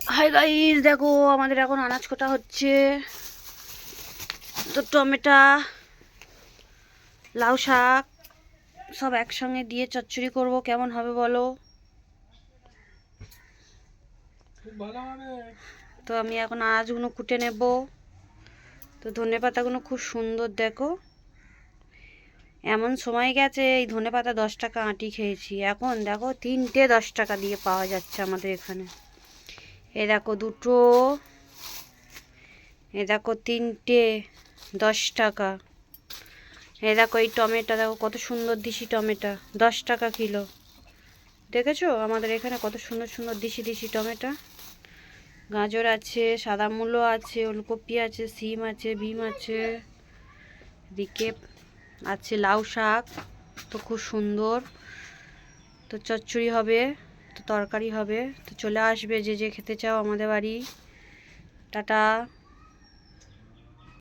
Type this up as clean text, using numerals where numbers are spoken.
Hi guys, দেখো আমাদের এখন আনাজ কাটা হচ্ছে। তো টমেটো, লাউ শাক সব একসঙ্গে দিয়ে চচ্চড়ি করব, কেমন হবে বলো? তো আমি এখন আনাজগুলো কুটে নেব। তো ধনেপাতাগুলো খুব সুন্দর, দেখো এমন সময় গেছে এই ধনেপাতা 10 টাকা আঁটি খেয়েছি, এখন দেখো 3টে 10 টাকা দিয়ে পাওয়া যাচ্ছে আমাদের এখানে। এ দেখো দুটো, এ দেখো 3টে 10 টাকা। এ দেখো এই টমেটো, দেখো কত সুন্দর দিশি টমেটো, 10 টাকা কিলো। দেখেছো আমাদের এখানে কত সুন্দর সুন্দর দিশি দিশি টমেটো। গাজর আছে, সাদা মূলো আছে, ওলকপি আছে, সিম আছে, বিম আছে, এদিকে আছে লাউ শাক। তো খুব সুন্দর। তো চচ্চড়ি হবে, তো তরকারি হবে। তো চলে আসবে যে যে খেতে চাও আমাদের বাড়ি। টাটা।